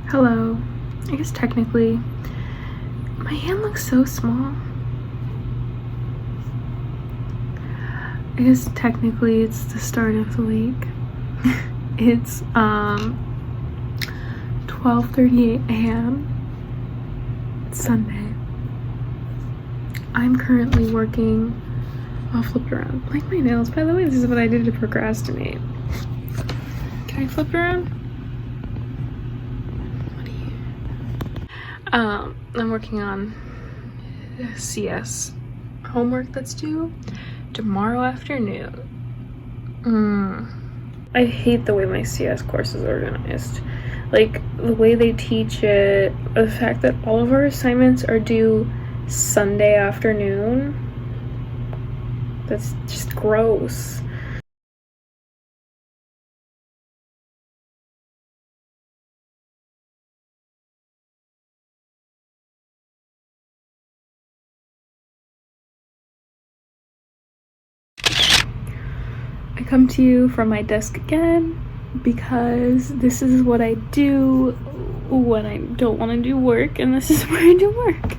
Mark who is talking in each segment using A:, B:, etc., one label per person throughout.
A: Hello. I guess technically, my hand looks so small. I guess technically it's the start of the week. It's 12:38 a.m. It's Sunday. I'm currently working. I'll flip it around. I like my nails, by the way. This is what I did to procrastinate. Can I flip it around? I'm working on CS homework that's due tomorrow afternoon. I hate the way my CS course is organized. Like, the way they teach it, the fact that all of our assignments are due Sunday afternoon. That's just gross. I come to you from my desk again because this is what I do when I don't want to do work, and this is where I do work.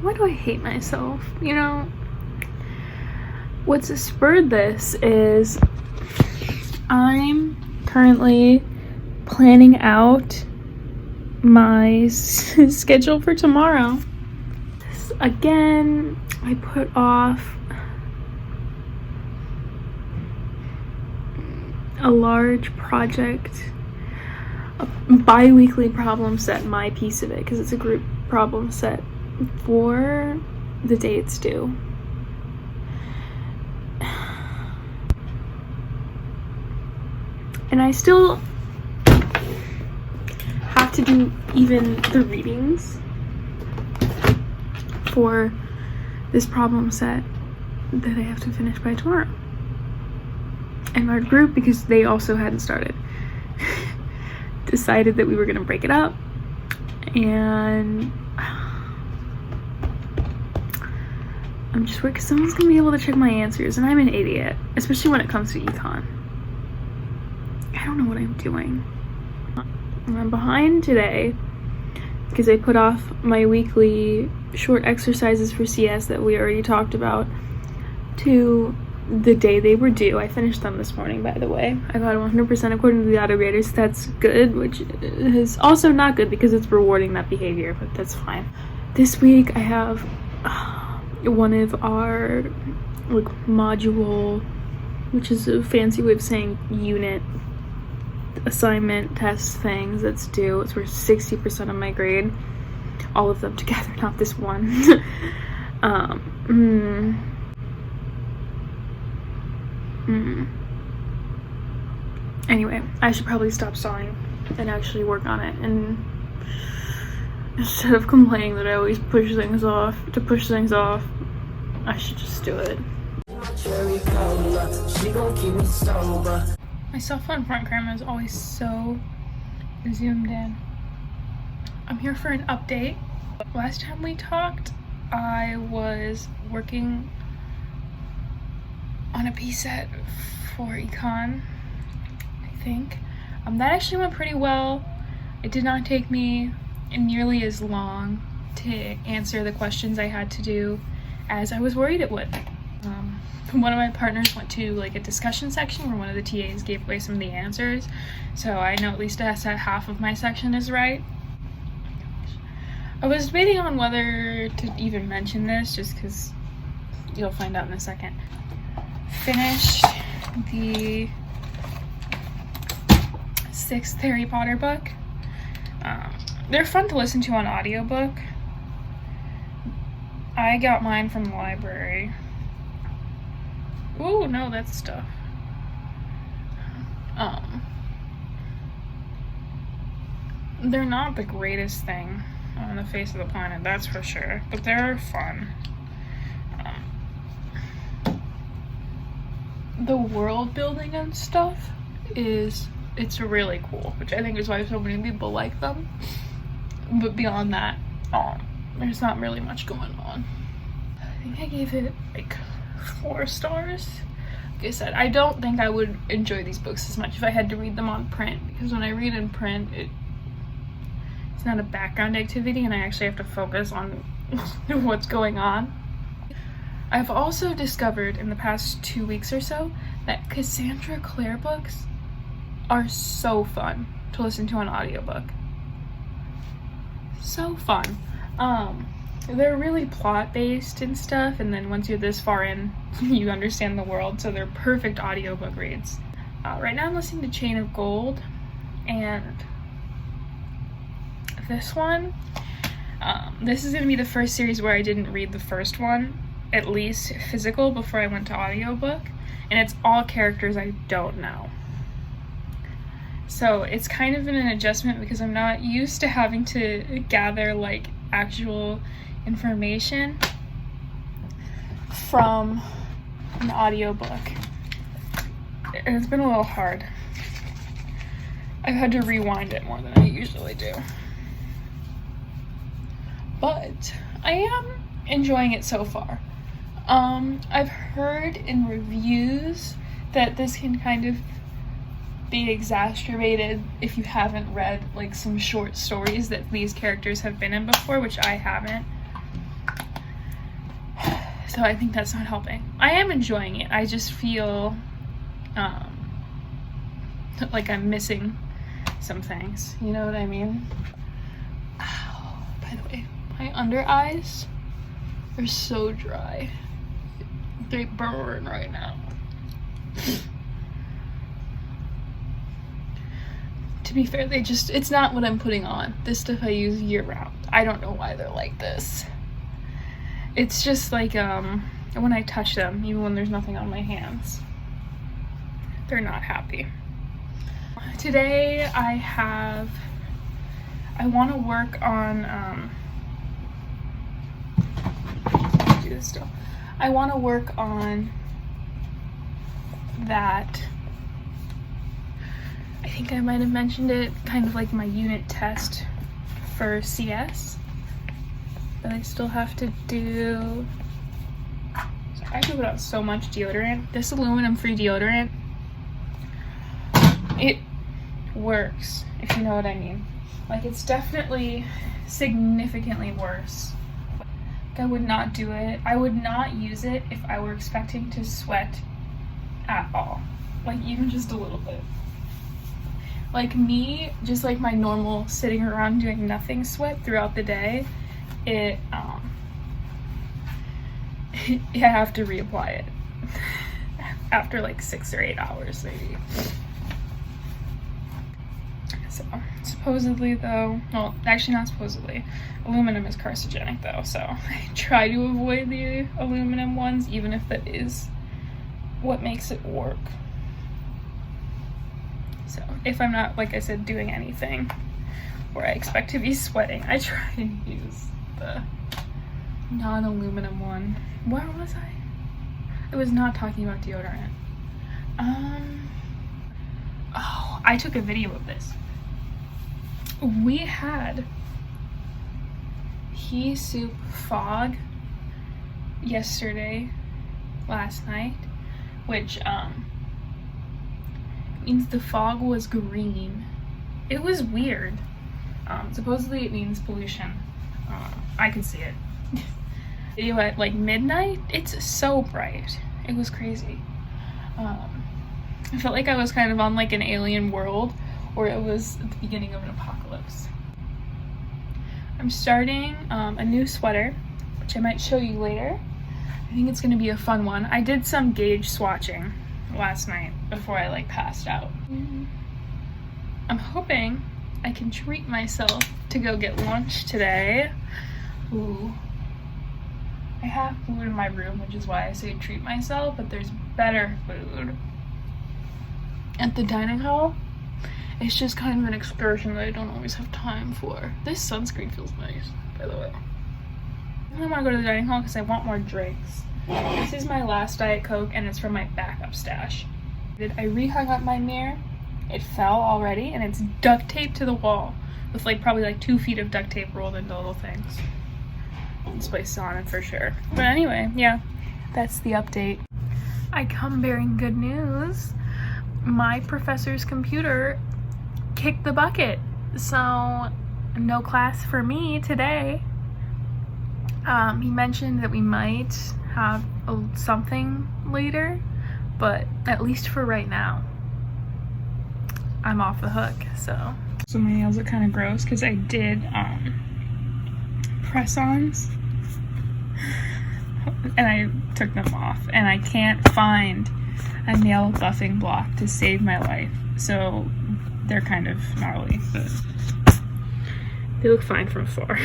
A: Why do I hate myself? You know, what's spurred this is I'm currently planning out my schedule for tomorrow. Again, I put off a large project, a bi-weekly problem set, my piece of it, because it's a group problem set, for the day it's due. And I still have to do even the readings for this problem set that I have to finish by tomorrow. And our group, because they also hadn't started, decided that we were gonna break it up, and I'm just worried because someone's gonna be able to check my answers, and I'm an idiot, especially when it comes to econ. I don't know what I'm doing. And I'm behind today because I put off my weekly short exercises for CS that we already talked about to the day they were due. I finished them this morning, by the way. I got 100% according to the auto graders. That's good, which is also not good because it's rewarding that behavior, but that's fine. This week I have one of our module, which is a fancy way of saying unit assignment test things that's due. It's worth 60% of my grade, all of them together, not this one. Anyway, I should probably stop stalling and actually work on it, and instead of complaining that I always push things off, I should just do it. My cell phone front camera is always so zoomed in. I'm here for an update. Last time we talked, I was working on a piece set for econ, I think. That actually went pretty well. It did not take me nearly as long to answer the questions I had to do as I was worried it would. One of my partners went to like a discussion section where one of the TAs gave away some of the answers, so I know at least that half of my section is right. I was debating on whether to even mention this, just because you'll find out in a second. Finished the 6th Harry Potter book. They're fun to listen to on audiobook. I got mine from the library. Ooh, no, that's stuff. They're not the greatest thing on the face of the planet, that's for sure, but they're fun. The world building and stuff it's really cool, which I think is why so many people like them. But beyond that, there's not really much going on. I think I gave it like 4 stars. like I said, I don't think I would enjoy these books as much if I had to read them on print, because when I read in print, it's not a background activity and I actually have to focus on what's going on. I've also discovered in the past 2 weeks or so that Cassandra Clare books are so fun to listen to on audiobook. So fun. They're really plot-based and stuff, and then once you're this far in, you understand the world, so they're perfect audiobook reads. Right now I'm listening to Chain of Gold, and this one, this is going to be the first series where I didn't read the first one, at least physical, before I went to audiobook, and it's all characters I don't know. So it's kind of been an adjustment because I'm not used to having to gather like actual information from an audiobook. It's been a little hard. I've had to rewind it more than I usually do. But I am enjoying it so far. I've heard in reviews that this can kind of be exacerbated if you haven't read like some short stories that these characters have been in before, which I haven't. So I think that's not helping. I am enjoying it. I just feel like I'm missing some things. You know what I mean? Ow. By the way, my under eyes are so dry. They burn right now. To be fair, it's not what I'm putting on. This stuff I use year round. I don't know why they're like this. It's just like, when I touch them, even when there's nothing on my hands, they're not happy. Today I want to work on, do this still. I want to work on that. I think I might have mentioned it, kind of like my unit test for CS that I still have to do. So I put out so much deodorant. This aluminum-free deodorant, it works, if you know what I mean. Like, it's definitely significantly worse. I would not do it. I would not use it if I were expecting to sweat at all. Like, even just a little bit. Like me, just like my normal sitting around doing nothing sweat throughout the day, I have to reapply it after like 6 or 8 hours maybe. So supposedly though, well, actually not supposedly, aluminum is carcinogenic though, so I try to avoid the aluminum ones, even if that is what makes it work. So if I'm not, like I said, doing anything where I expect to be sweating, I try to use the non-aluminum one. Where was I? I was not talking about deodorant. Oh, I took a video of this. We had pea soup fog last night, which means the fog was green. It was weird. Supposedly it means pollution. I could see it. Video at like midnight, it's so bright. It was crazy. I felt like I was kind of on like an alien world, or it was at the beginning of an apocalypse. I'm starting a new sweater, which I might show you later. I think it's gonna be a fun one. I did some gauge swatching last night before I like passed out. I'm hoping I can treat myself to go get lunch today. Ooh. I have food in my room, which is why I say treat myself, but there's better food at the dining hall. It's just kind of an excursion that I don't always have time for. This sunscreen feels nice, by the way. I want to go to the dining hall because I want more drinks. This is my last Diet Coke, and it's from my backup stash. I rehung up my mirror. It fell already, and it's duct taped to the wall with like probably like 2 feet of duct tape rolled into little things. This place is on it for sure. But anyway, yeah, that's the update. I come bearing good news. My professor's computer kicked the bucket, so no class for me today. He mentioned that we might have something later, but at least for right now, I'm off the hook. So my nails are kind of gross because I did press-ons and I took them off, and I can't find a nail buffing block to save my life, so they're kind of gnarly, but they look fine from afar.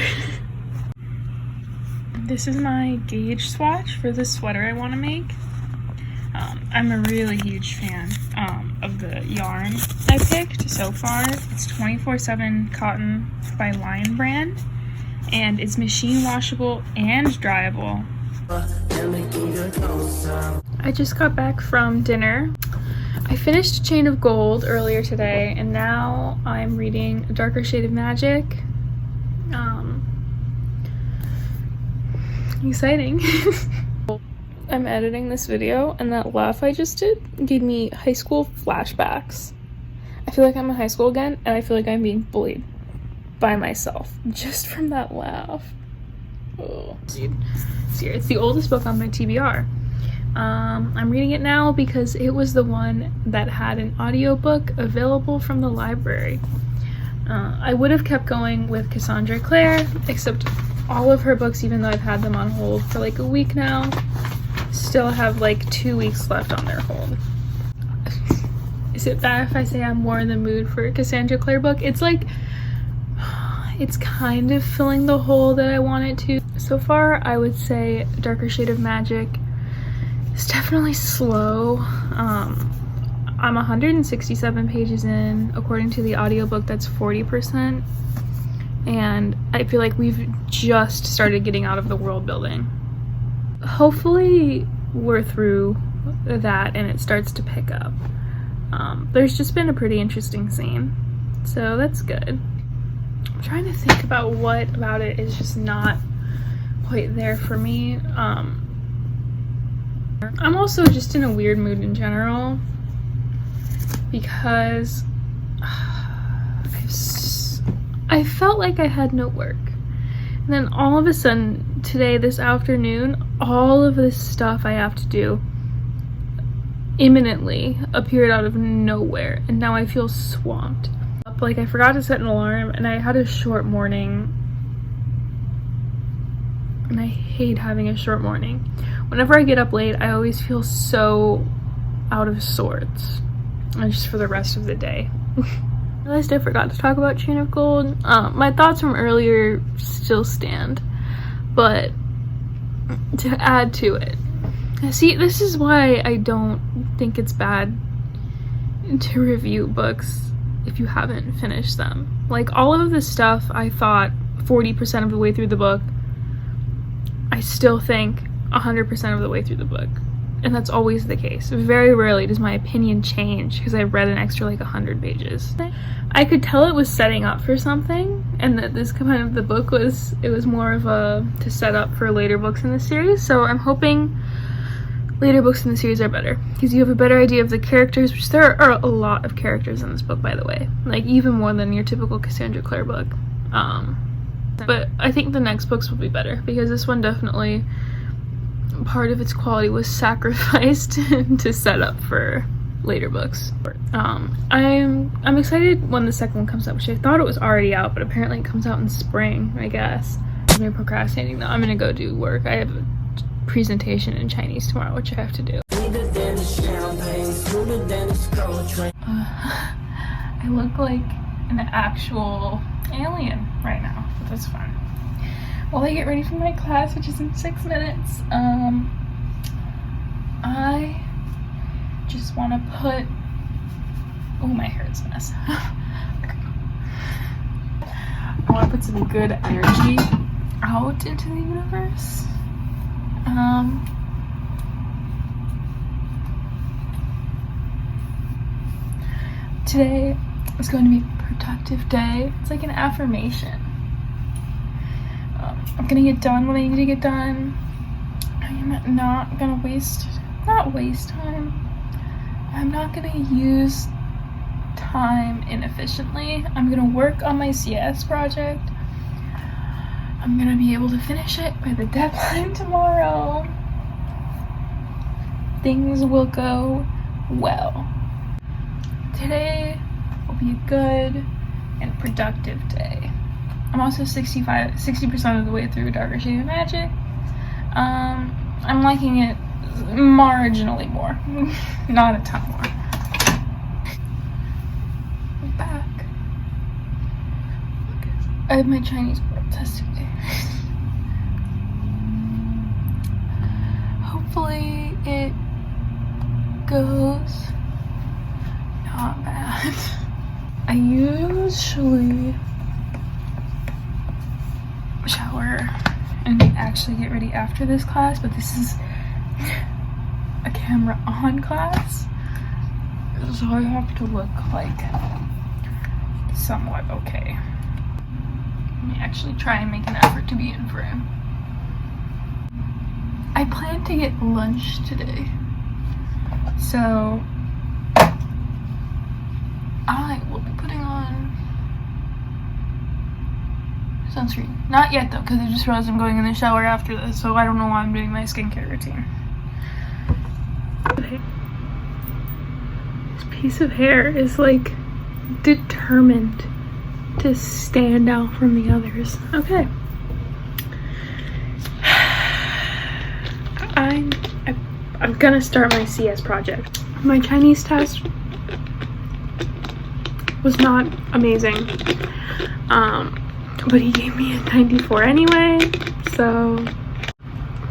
A: This is my gauge swatch for the sweater I want to make. I'm a really huge fan of the yarn I picked so far. It's 24/7 cotton by Lion Brand, and it's machine washable and dryable. I just got back from dinner. I finished Chain of Gold earlier today, and now I'm reading A Darker Shade of Magic. Exciting. I'm editing this video, and that laugh I just did gave me high school flashbacks. I feel like I'm in high school again, and I feel like I'm being bullied by myself just from that laugh. Oh, dude. It's the oldest book on my TBR. I'm reading it now because it was the one that had an audiobook available from the library. I would have kept going with Cassandra Clare, except all of her books, even though I've had them on hold for like a week now, still have like 2 weeks left on their hold. Is it bad if I say I'm more in the mood for a Cassandra Clare book? It's like, it's kind of filling the hole that I want it to. So far, I would say Darker Shade of Magic is definitely slow. I'm 167 pages in. According to the audiobook, that's 40%. And I feel like we've just started getting out of the world building. Hopefully we're through that and it starts to pick up. There's just been a pretty interesting scene, so that's good. I'm trying to think about what about it is just not quite there for me. I'm also just in a weird mood in general because I felt like I had no work. And then all of a sudden, today, this afternoon, all of this stuff I have to do imminently appeared out of nowhere. And now I feel swamped. Like, I forgot to set an alarm, and I had a short morning. And I hate having a short morning. Whenever I get up late, I always feel so out of sorts. And just for the rest of the day. I realized I forgot to talk about Chain of Gold. My thoughts from earlier still stand, but to add to it, see, this is why I don't think it's bad to review books if you haven't finished them. Like, all of this stuff I thought 40% of the way through the book, I still think 100% of the way through the book. And that's always the case. Very rarely does my opinion change because I've read an extra like 100 pages. I could tell it was setting up for something, and that this kind of the book was, it was more of a to set up for later books in the series. So I'm hoping later books in the series are better because you have a better idea of the characters, which there are a lot of characters in this book, by the way, like even more than your typical Cassandra Clare book. But I think the next books will be better because this one definitely, part of its quality was sacrificed to set up for later books. I'm excited when the second one comes out, which I thought it was already out, but apparently it comes out in spring, I guess. I've been procrastinating though. I'm gonna go do work. I have a presentation in Chinese tomorrow, which I have to do. I look like an actual alien right now, but that's fine. While I get ready for my class, which is in 6 minutes, I just want to put, oh, my hair's a mess. I want to put some good energy out into the universe. Today is going to be a productive day. It's like an affirmation. I'm gonna get done what I need to get done. I am not gonna waste not waste time. I'm not gonna use time inefficiently. I'm gonna work on my CS project. I'm gonna be able to finish it by the deadline tomorrow. Things will go well. Today will be a good and productive day. I'm also 60% of the way through Darker Shade of Magic. I'm liking it marginally more, not a ton more. I'm back. I have my Chinese world test today. Hopefully it goes not bad. I usually shower and actually get ready after this class, but this is a camera on class, so I have to look like somewhat okay. Let me actually try and make an effort to be in frame. I plan to get lunch today, so I will be putting on sunscreen. Not yet though, because I just realized I'm going in the shower after this, so I don't know why I'm doing my skincare routine. This piece of hair is like determined to stand out from the others. Okay. I'm gonna start my CS project. My Chinese test was not amazing, but he gave me a 94 anyway, so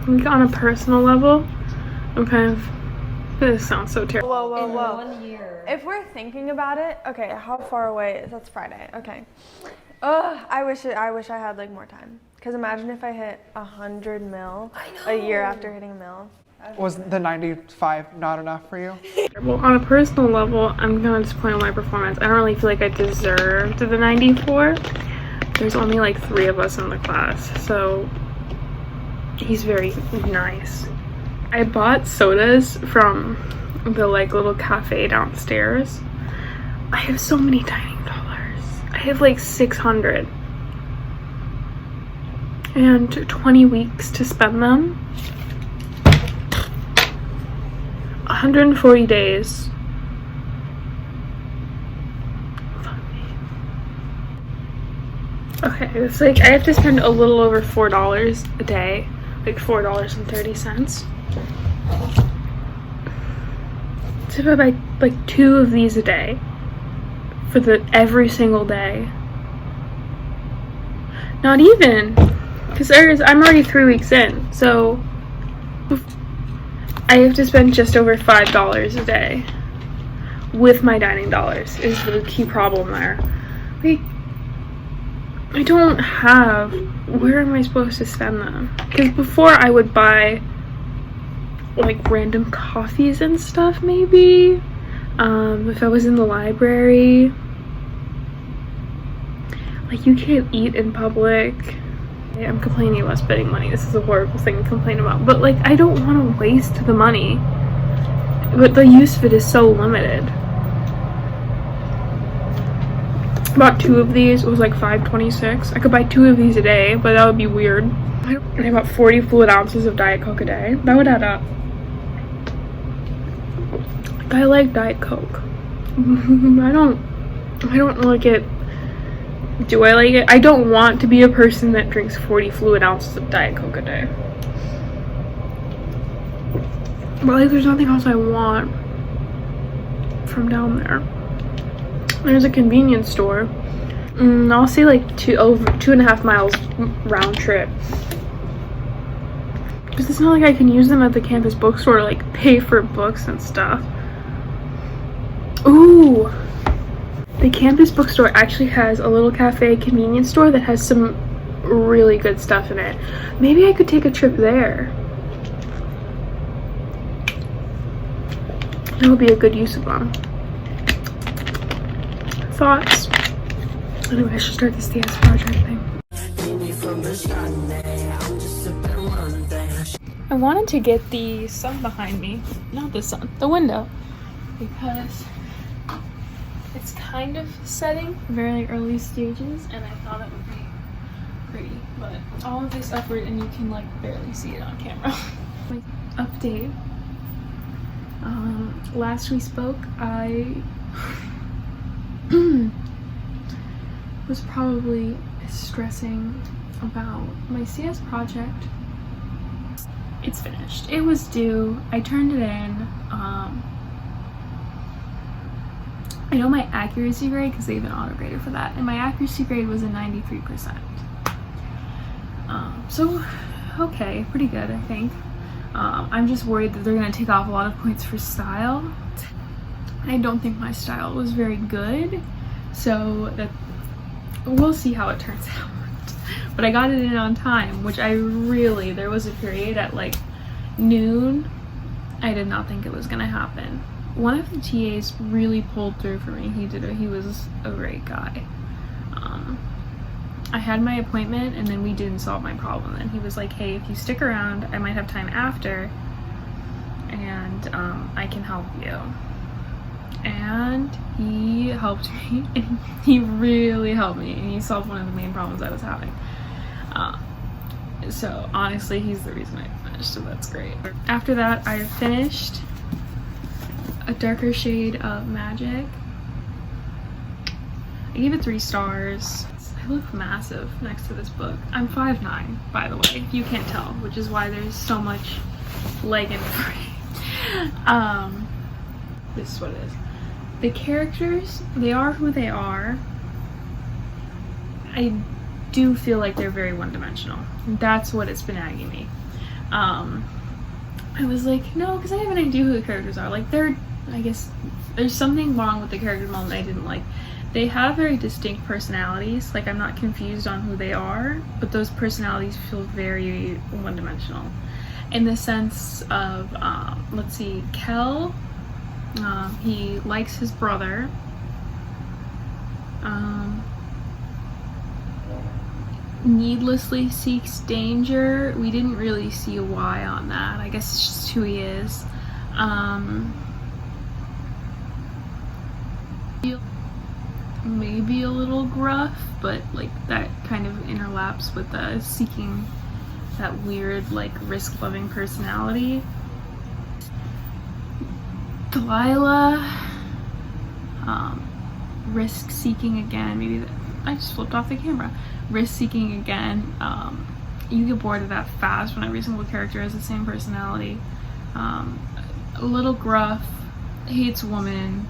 A: like on a personal level, I'm kind of, this sounds so terrible.
B: Whoa, whoa, whoa. In 1 year. If we're thinking about it, okay, how far away is that's Friday? Okay. Ugh, I wish I had like more time. Cause imagine if I hit 100 mil a year after hitting a mil.
C: Was the 95 not enough for you?
A: Well, on a personal level, I'm gonna disappoint on my performance. I don't really feel like I deserved the 94. There's only like 3 of us in the class, so he's very nice. I bought sodas from the like little cafe downstairs. I have so many dining dollars. I have like 600 and 20 weeks to spend them. 140 days. Okay, it's like I have to spend a little over $4 a day, like $4.30. So if I buy like 2 of these a day for every single day, not even, because I'm already 3 weeks in, so I have to spend just over $5 a day with my dining dollars is the key problem there. Like, I don't have, where am I supposed to spend them? Because before I would buy like random coffees and stuff maybe, if I was in the library. Like, you can't eat in public. I'm complaining about spending money. This is a horrible thing to complain about. But like, I don't want to waste the money. But the use of it is so limited. Bought 2 of these. It was like $5.26. I could buy 2 of these a day, but that would be weird. And I bought 40 fluid ounces of Diet Coke a day. That would add up. I like Diet Coke. I don't like it. Do I like it? I don't want to be a person that drinks 40 fluid ounces of Diet Coke a day. But like, there's nothing else I want from down there. There's a convenience store. I'll say like 2.5 miles round trip. Because it's not like I can use them at the campus bookstore to like pay for books and stuff. Ooh! The campus bookstore actually has a little cafe convenience store that has some really good stuff in it. Maybe I could take a trip there. That would be a good use of them. Thoughts? Anyway, I should start this DS project thing. I wanted to get the sun behind me, not the sun, the window, because it's kind of setting, very early stages, and I thought it would be pretty, but all of this upward and you can like barely see it on camera. Like, update. Last we spoke, I was probably stressing about my CS project. It's finished. It was due. I turned it in. I know my accuracy grade, because they have an auto grader for that, and my accuracy grade was a 93%. So, okay, pretty good, I think. I'm just worried that they're going to take off a lot of points for style. I don't think my style was very good, so that we'll see how it turns out. But I got it in on time, which there was a period at like noon, I did not think it was going to happen. One of the TAs really pulled through for me. He was a great guy. I had my appointment and then we didn't solve my problem, and he was like, hey, if you stick around, I might have time after, and I can help you. And he helped me, and he really helped me, and he solved one of the main problems I was having. So honestly, he's the reason I finished, so that's great. After that, I finished A Darker Shade of Magic. I gave it 3 stars. I look massive next to this book. I'm 5'9", by the way, if you can't tell, which is why there's so much leg in the frame. This is what it is. The characters, they are who they are. I do feel like they're very one-dimensional. That's what it's been nagging me. I was like, no, because I have an idea who the characters are. Like, I guess there's something wrong with the character development I didn't like. They have very distinct personalities. Like, I'm not confused on who they are, but those personalities feel very one-dimensional. In the sense of, let's see, Kel, he likes his brother. Needlessly seeks danger. We didn't really see a why on that. I guess it's just who he is. Maybe a little gruff, but like that kind of interlaps with seeking that weird, like, risk-loving personality. Delilah, risk-seeking again. Maybe I just flipped off the camera. Risk-seeking again. You get bored of that fast when every single character has the same personality. A little gruff, hates women.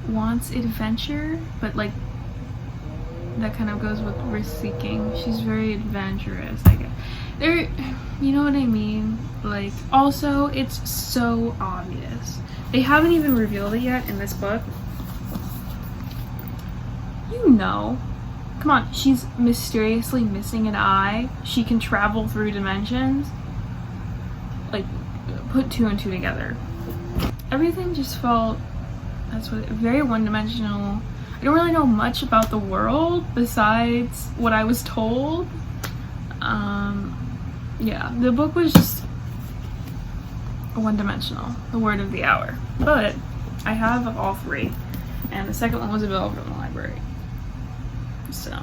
A: Wants adventure, but like that kind of goes with risk-seeking. She's very adventurous, I guess. You know what I mean? Like, also, it's so obvious. They haven't even revealed it yet in this book. You know. Come on, she's mysteriously missing an eye. She can travel through dimensions. Like, put 2 and 2 together. Everything just felt, very one-dimensional. I don't really know much about the world besides what I was told. Yeah, the book was just one-dimensional, the word of the hour. But I have all 3, and the second one was available in the library. So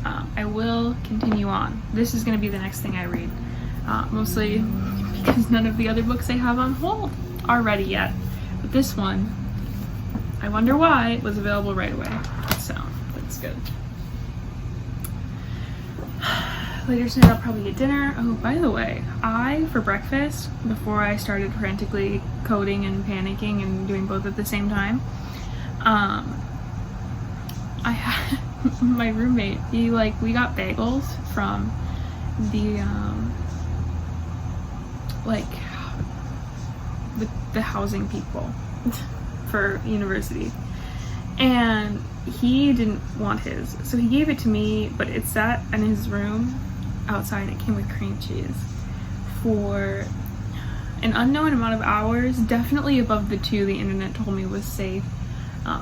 A: I will continue on. This is going to be the next thing I read, mostly because none of the other books I have on hold are ready yet. But this one, I wonder why, it was available right away. So that's good. Later tonight I'll probably get dinner. Oh, by the way, for breakfast, before I started frantically coding and panicking and doing both at the same time, I had my roommate, we got bagels from the housing people for university, and he didn't want his, so he gave it to me, but it sat in his room outside. It came with cream cheese for an unknown amount of hours, definitely above the 2 the internet told me was safe.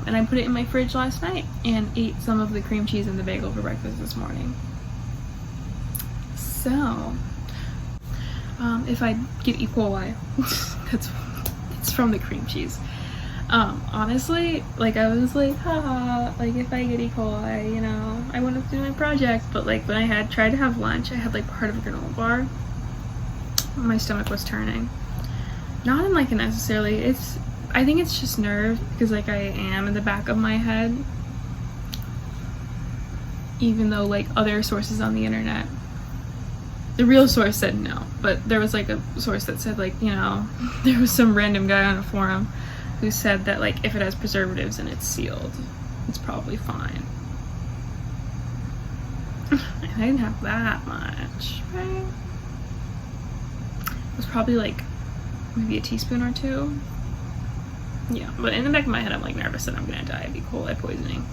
A: And I put it in my fridge last night and ate some of the cream cheese and the bagel for breakfast this morning. So, if I get E. coli, it's from the cream cheese. Honestly, like, I was like, haha, like, if I get E. coli, you know, I wouldn't have to do my project. But like, when I had tried to have lunch, I had like part of a granola bar. My stomach was turning. Not in like a necessarily, I think it's just nerves, because like I am in the back of my head. Even though like other sources on the internet, the real source said no, but there was like a source that said, like, you know, there was some random guy on a forum who said that like if it has preservatives and it's sealed, it's probably fine. I didn't have that much, right? It was probably like maybe a teaspoon or two. Yeah, but in the back of my head, I'm like nervous that I'm gonna die of E. coli poisoning.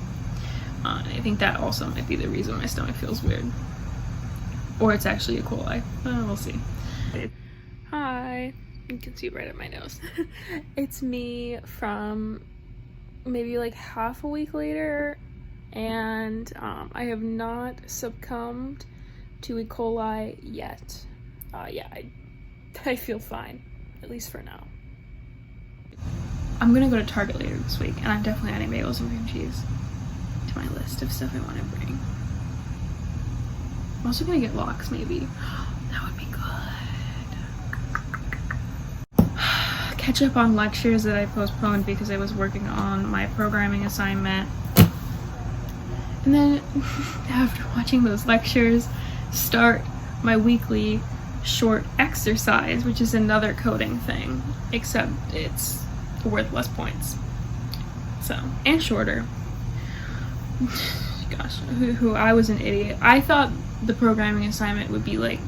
A: And I think that also might be the reason my stomach feels weird. Or it's actually E. coli. We'll see. Hi. You can see right at my nose. It's me from maybe like half a week later, and I have not succumbed to E. coli yet. Yeah, I feel fine, at least for now. I'm gonna go to Target later this week, and I'm definitely adding bagels and cream cheese to my list of stuff I want to bring. I'm also gonna get lox, maybe. That would be good. Catch up on lectures that I postponed because I was working on my programming assignment. And then after watching those lectures, start my weekly short exercise, which is another coding thing, except it's worth less points. So, and shorter. Gosh, who I was an idiot. I thought the programming assignment would be like,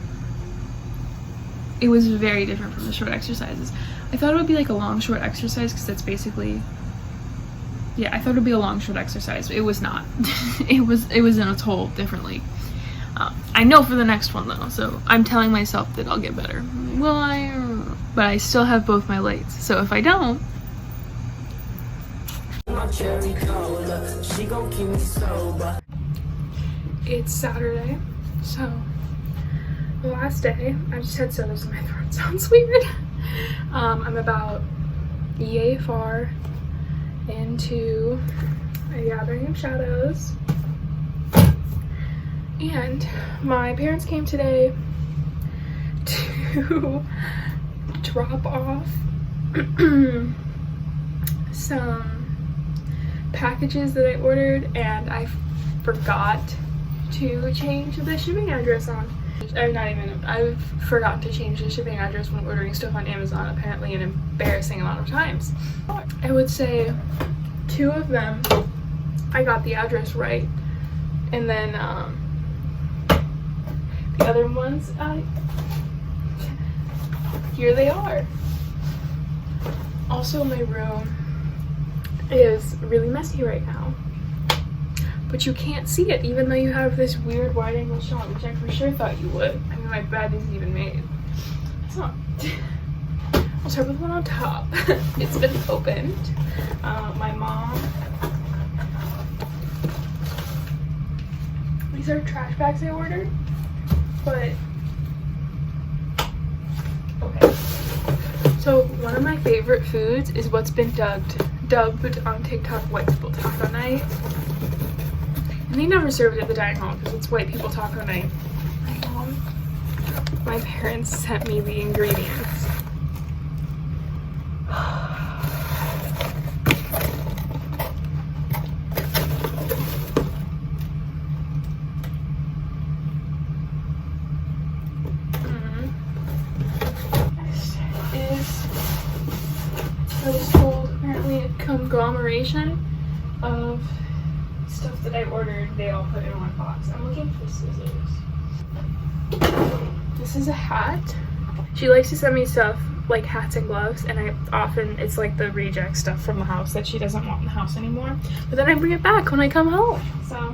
A: it was very different from the short exercises. I thought it would be like a long short exercise, because that's basically, yeah, I thought it would be a long short exercise. It was not. it was in a total differently. I know for the next one though, so I'm telling myself that I'll get better. Will I? But I still have both my lights, so if I don't, it's Saturday, so the last day. I just had sodas in my throat. Sounds weird. I'm about yay far into a gathering of shadows, and my parents came today to drop off some packages that I ordered, and I forgot to change the shipping address on. I've forgotten to change the shipping address when ordering stuff on Amazon, apparently an embarrassing amount of times. I would say 2 of them I got the address right, and then the other ones, here they are. Also, my room is really messy right now, but you can't see it even though you have this weird wide angle shot, which I for sure thought you would. I mean, my bed isn't even made. It's not. I'll start with one on top. It's been opened. My mom, these are trash bags I ordered, but okay. So one of my favorite foods is what's been dubbed on TikTok white people taco night. And they never serve it at the dining hall because it's white people taco night. My parents sent me the ingredients. I was told apparently a conglomeration of stuff that I ordered, they all put in one box. I'm looking for scissors. This is a hat. She likes to send me stuff like hats and gloves, and it's like the reject stuff from the house that she doesn't want in the house anymore. But then I bring it back when I come home. So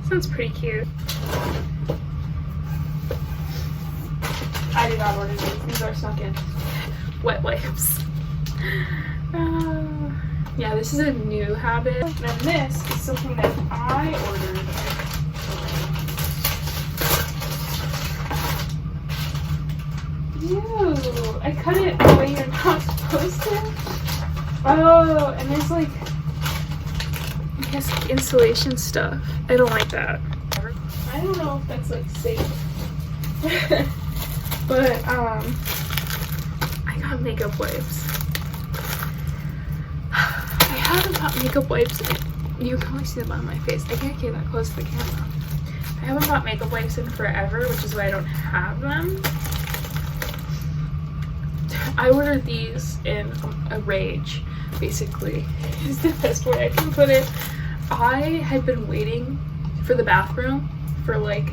A: sounds pretty cute. I did not order these. These are snuck in. Wet wipes. Yeah, this is a new habit. And then this is something that I ordered. Ew, I cut it the way you're not supposed to. Oh, and there's like, I guess like insulation stuff. I don't like that. I don't know if that's like safe. But I got makeup wipes. I haven't got makeup wipes. You can probably see them on my face. I can't get that close to the camera. I haven't bought makeup wipes in forever, which is why I don't have them. I ordered these in a rage, basically, is the best way I can put it. I had been waiting for the bathroom for like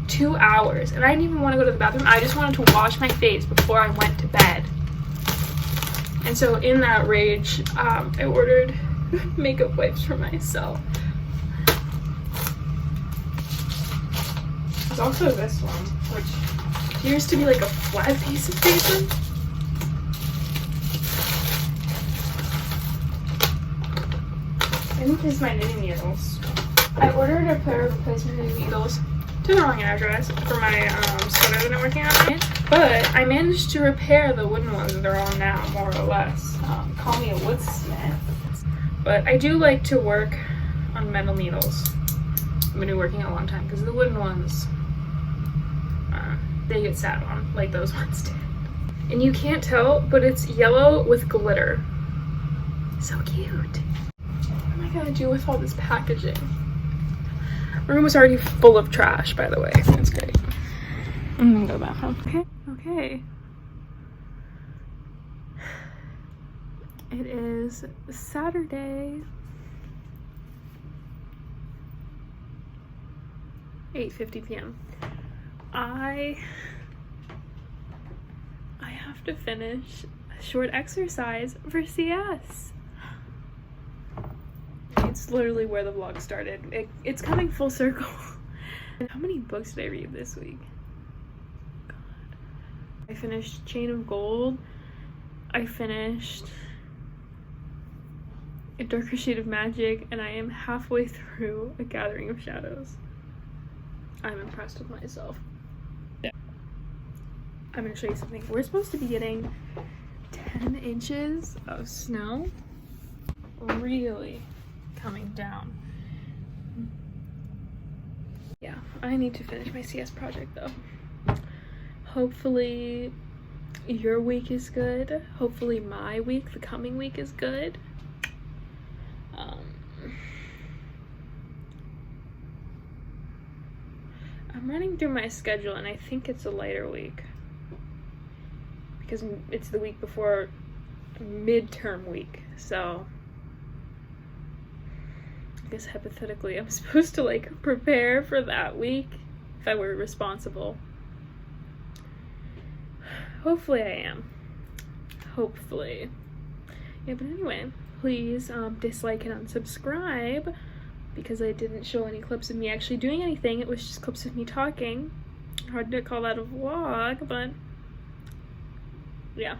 A: 2 hours, and I didn't even want to go to the bathroom. I just wanted to wash my face before I went to bed. And so in that rage, I ordered makeup wipes for myself. There's also this one, which appears to be like a flat piece of paper. I think this is my knitting needles. I ordered a pair of replacement knitting needles to the wrong address for my sweater that I'm working on. But I managed to repair the wooden ones that they're on now, more or less. Call me a woodsmith. But I do like to work on metal needles. I've been working a long time because the wooden ones, they get sat on like those ones did. And you can't tell, but it's yellow with glitter. So cute. What am I gonna do with all this packaging? My room was already full of trash, by the way. That's great. I'm gonna go to the bathroom. Okay. It is Saturday. 8:50 p.m. I have to finish a short exercise for CS. It's literally where the vlog started. It's coming full circle. How many books did I read this week? God. I finished Chain of Gold. I finished A Darker Shade of Magic, and I am halfway through A Gathering of Shadows. I'm impressed with myself. I'm gonna show you something. We're supposed to be getting 10 inches of snow. Really coming down. Yeah, I need to finish my CS project though. Hopefully your week is good. Hopefully my week, the coming week, is good. I'm running through my schedule and I think it's a lighter week because it's the week before midterm week, so I guess hypothetically I'm supposed to like prepare for that week if I were responsible. Hopefully I am. Hopefully. Yeah, but anyway, please dislike and unsubscribe because I didn't show any clips of me actually doing anything. It was just clips of me talking. Hard to call that a vlog, but yeah.